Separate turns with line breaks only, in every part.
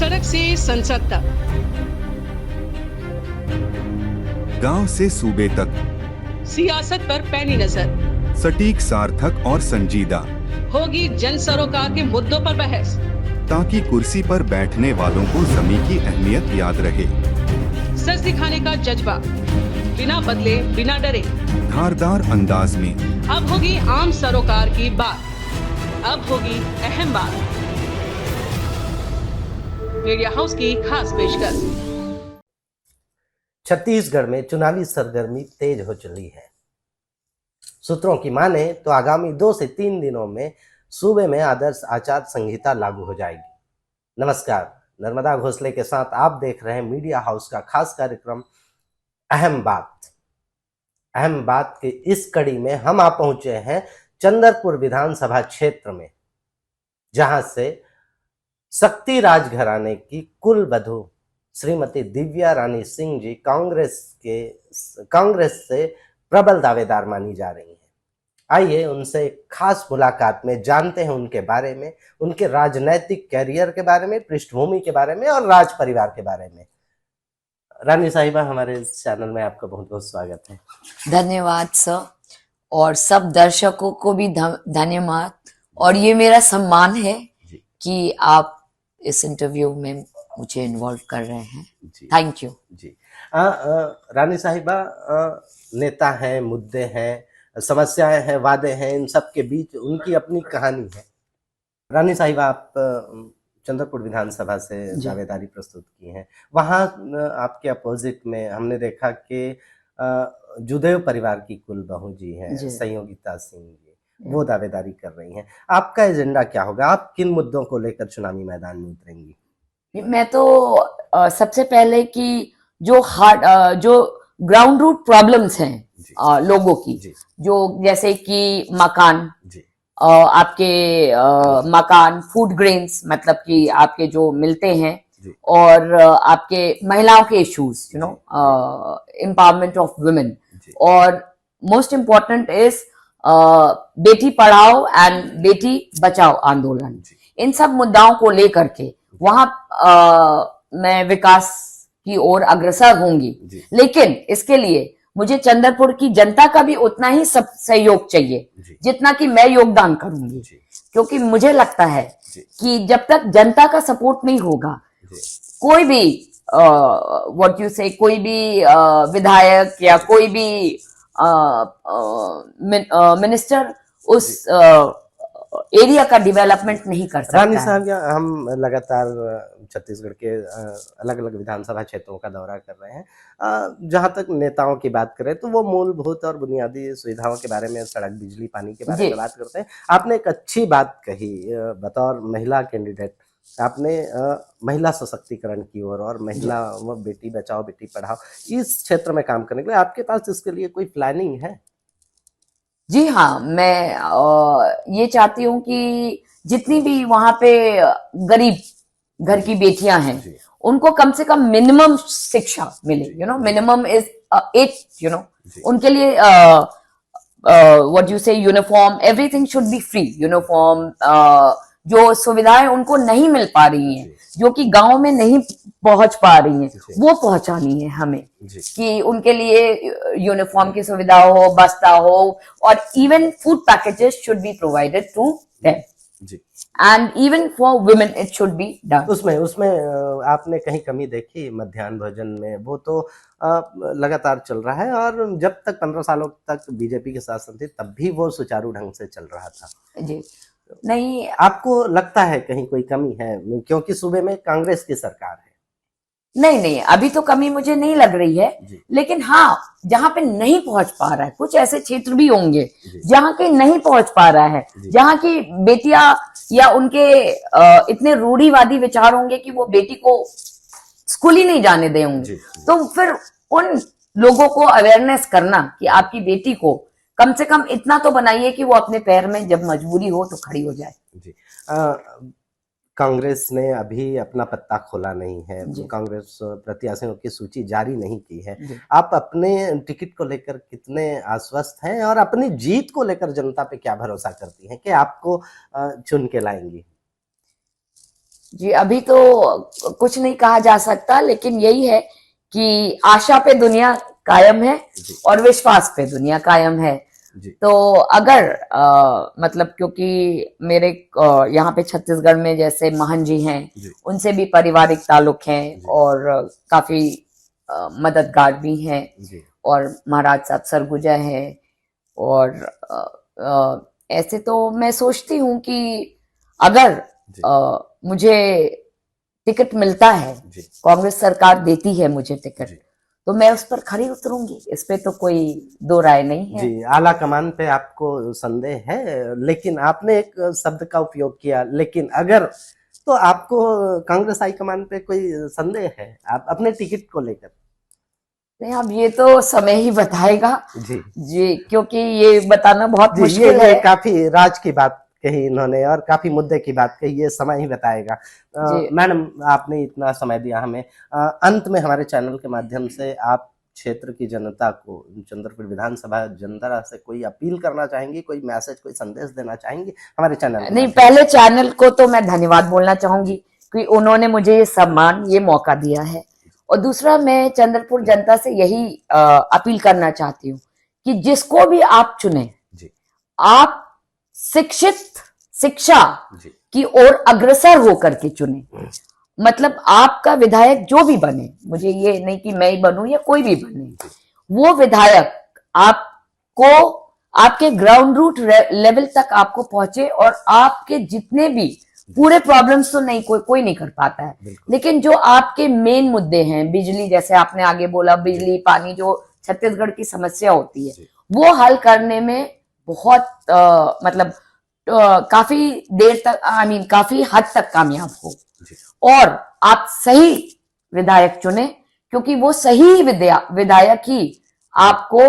सड़क से संसद तक,
गांव से सूबे तक,
सियासत पर पैनी नजर,
सटीक, सार्थक और संजीदा,
होगी जन सरोकार के मुद्दों पर बहस,
ताकि कुर्सी पर बैठने वालों को समय की अहमियत याद रहे।
सच दिखाने का जज्बा, बिना बदले बिना डरे,
धारदार अंदाज में।
अब होगी आम सरोकार की बात, अब होगी अहम बात। मीडिया हाउस की खास पेशकश।
छत्तीसगढ़ में चुनावी सरगर्मी तेज हो चली है। सूत्रों की माने तो आगामी 2 से 3 दिनों में सूबे में आदर्श आचार संहिता लागू हो जाएगी। नमस्कार, नर्मदा घोसले के साथ आप देख रहे हैं मीडिया हाउस का खास कार्यक्रम अहम बात। अहम बात की इस कड़ी में हम आ पहुंचे हैं चंदरपुर विधानसभा क्षेत्र में, जहां से शक्ति राजघराने की कुल वधु श्रीमती दिव्या रानी सिंह जी कांग्रेस से प्रबल दावेदार मानी जा रही हैं। आइए उनसे खास मुलाकात में जानते हैं उनके बारे में, उनके राजनैतिक कैरियर के बारे में, पृष्ठभूमि के बारे में और राज परिवार के बारे में। रानी साहिबा, हमारे इस चैनल में आपका बहुत बहुत स्वागत है।
धन्यवाद सर, और सब दर्शकों को भी धन्यवाद। और ये मेरा सम्मान है कि आप इस इंटरव्यू में मुझे इन्वॉल्व कर रहे हैं। थैंक यू
जी। रानी साहिबा, नेता हैं, मुद्दे हैं, समस्याएं हैं, वादे हैं, इन सब के बीच उनकी अपनी कहानी है। रानी साहिबा, आप चंद्रपुर विधानसभा से दावेदारी प्रस्तुत की हैं। वहाँ आपके अपोजिट में हमने देखा कि जुदेव परिवार की कुल बहू जी हैं, संयोगिता सिंह जी, वो दावेदारी कर रही हैं। आपका एजेंडा क्या होगा? आप किन मुद्दों को लेकर चुनावी मैदान में उतरेंगी?
मैं तो सबसे पहले कि जो ग्राउंड रूट प्रॉब्लम्स हैं लोगों की, जो जैसे कि मकान, आपके मकान, फूड ग्रेन्स, मतलब कि आपके जो मिलते हैं, और आपके महिलाओं के इश्यूज, एम्पावरमेंट ऑफ वुमेन, और most important is Beti Padhao and Beti Bachao आंदोलन। इन सब मुद्दाओं को लेकर के वहां मैं विकास की ओर अग्रसर होंगी, लेकिन इसके लिए मुझे चंद्रपुर की जनता का भी उतना ही सब सहयोग चाहिए जितना कि मैं योगदान करूंगी, क्योंकि मुझे लगता है कि जब तक जनता का सपोर्ट नहीं होगा, कोई भी व्हाट यू से कोई भी विधायक या कोई भी मिनिस्टर उस एरिया का डेवलपमेंट नहीं कर सकता।
रानी साहब, हम लगातार छत्तीसगढ़ के अलग अलग विधानसभा क्षेत्रों का दौरा कर रहे हैं। जहां तक नेताओं की बात करें तो वो मूलभूत और बुनियादी सुविधाओं के बारे में, सड़क, बिजली, पानी के बारे में बात करते हैं। आपने एक अच्छी बात कही, बतौर महिला कैंडिडेट आपने महिला सशक्तिकरण की ओर और महिला वो बेटी बचाओ बेटी पढ़ाओ इस क्षेत्र में काम करने के लिए आपके पास इसके लिए कोई प्लानिंग है?
जी हाँ, मैं ये चाहती हूँ कि जितनी भी वहां पे गरीब घर की बेटियां हैं, उनको कम से कम मिनिमम शिक्षा मिले। मिनिमम इज 8, उनके लिए व्हाट यू से uniform, everything should be free. Uniform, जो सुविधाएं उनको नहीं मिल पा रही हैं, जो कि गांव में नहीं पहुंच पा रही हैं, वो पहुंचानी है हमें, कि उनके लिए यूनिफॉर्म की सुविधा हो, बस्ता हो, और even food packages should be provided to them, and even for women it should be done.
उसमें आपने कहीं कमी देखी मध्याह्न भोजन में? वो तो लगातार चल रहा है, और जब तक 15 सालों तक बीजेपी के शासन थी तब भी वो सुचारू ढंग से चल रहा था।
जी नहीं,
आपको लगता है कहीं कोई कमी है, क्योंकि सूबे में कांग्रेस की सरकार है?
नहीं, अभी तो कमी मुझे नहीं लग रही है, लेकिन हाँ, जहाँ पे नहीं पहुंच पा रहा है, कुछ ऐसे क्षेत्र भी होंगे जहाँ के नहीं पहुंच पा रहा है, जहाँ की बेटियां या उनके इतने रूढ़िवादी विचार होंगे कि वो बेटी को स्कूल ही नहीं जाने देंगे। तो फिर उन लोगों को अवेयरनेस करना कि आपकी बेटी को कम से कम इतना तो बनाइए कि वो अपने पैर में जब मजबूरी हो तो खड़ी हो जाए।
कांग्रेस ने अभी अपना पत्ता खोला नहीं है, कांग्रेस प्रत्याशियों की सूची जारी नहीं की है। आप अपने टिकट को लेकर कितने आश्वस्त हैं और अपनी जीत को लेकर जनता पे क्या भरोसा करती हैं कि आपको चुन के लाएंगी?
जी, अभी तो कुछ नहीं कहा जा सकता, लेकिन यही है कि आशा पे दुनिया कायम है
जी
और विश्वास पे दुनिया कायम है।
जी
तो अगर मतलब क्योंकि मेरे यहाँ पे छत्तीसगढ़ में जैसे महन जी हैं,
जी
उनसे भी पारिवारिक ताल्लुक हैं
जी
और काफी मददगार भी हैं,
जी
और महाराज साहब सरगुजा है। और ऐसे तो मैं सोचती हूँ कि अगर
जी
मुझे टिकट मिलता है,
जी
कांग्रेस सरकार देती है मुझे टिकट,
जी
तो मैं उस पर खरी उतरूंगी, इस पे तो कोई दो राय नहीं है।
जी। आला कमान पे आपको संदेह है, लेकिन आपने एक शब्द का उपयोग किया, लेकिन अगर, तो आपको कांग्रेस हाईकमान पे कोई संदेह है आप अपने टिकट को लेकर?
नहीं, अब ये तो समय ही बताएगा
जी
जी, क्योंकि ये बताना बहुत
जी,
मुश्किल
ये
है।
काफी राज की बात कही इन्होंने और काफी मुद्दे की बात कही, ये समय ही बताएगा।
जी
मैडम, आपने इतना समय दिया हमें। अंत में हमारे चैनल के माध्यम से आप क्षेत्र की जनता को, चंद्रपुर विधानसभा जनता से कोई अपील करना चाहेंगी, कोई मैसेज, कोई संदेश देना चाहेंगी हमारे चैनल के
नहीं,
माध्यम
पहले चैनल को तो मैं धन्यवाद बोलना चाहूंगी कि उन्होंने मुझे ये सम्मान, ये मौका दिया है। और दूसरा, मैं चंद्रपुर जनता से यही अपील करना चाहती हूँ कि जिसको भी आप चुने,
जी
आप शिक्षा
जी
की ओर अग्रसर होकर के चुने। मतलब आपका विधायक जो भी बने, मुझे ये नहीं कि मैं ही बनूं या कोई भी बने, वो विधायक आपको आपके ग्राउंड रूट लेवल तक आपको पहुंचे, और आपके जितने भी पूरे प्रॉब्लम्स तो नहीं, कोई नहीं कर पाता है, लेकिन जो आपके मेन मुद्दे हैं, बिजली, जैसे आपने आगे बोला, बिजली, पानी, जो छत्तीसगढ़ की समस्या होती है, वो हल करने में बहुत मतलब काफी देर तक, काफी हद तक कामयाब हो। और आप सही विधायक चुने, क्योंकि वो सही विधायक ही आपको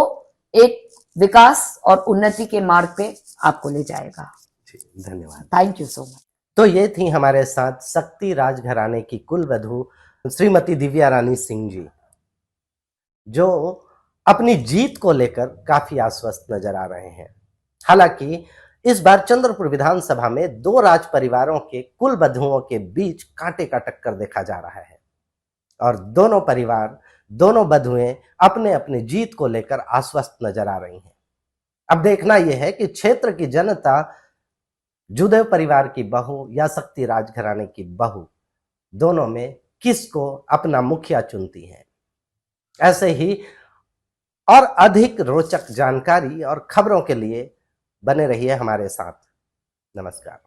एक विकास और उन्नति के मार्ग पे आपको ले जाएगा।
जी, धन्यवाद।
Thank you so much.
तो ये थी हमारे साथ शक्ति राजघराने की कुलवधू श्रीमती दिव्या रानी सिंह जी, जो अपनी जीत को लेकर काफी आश्वस्त नजर आ रहे हैं। हालांकि इस बार चंद्रपुर विधानसभा में दो राज परिवारों के कुलवधुओं के बीच कांटे का टक्कर देखा जा रहा है, और दोनों परिवार, दोनों वधुएं अपने अपने जीत को लेकर आश्वस्त नजर आ रही हैं। अब देखना यह है कि क्षेत्र की जनता जुदेव परिवार की बहू या शक्ति राजघराने की बहू, दोनों में किसको अपना मुखिया चुनती है। ऐसे ही और अधिक रोचक जानकारी और खबरों के लिए बने रहिए हमारे साथ। नमस्कार।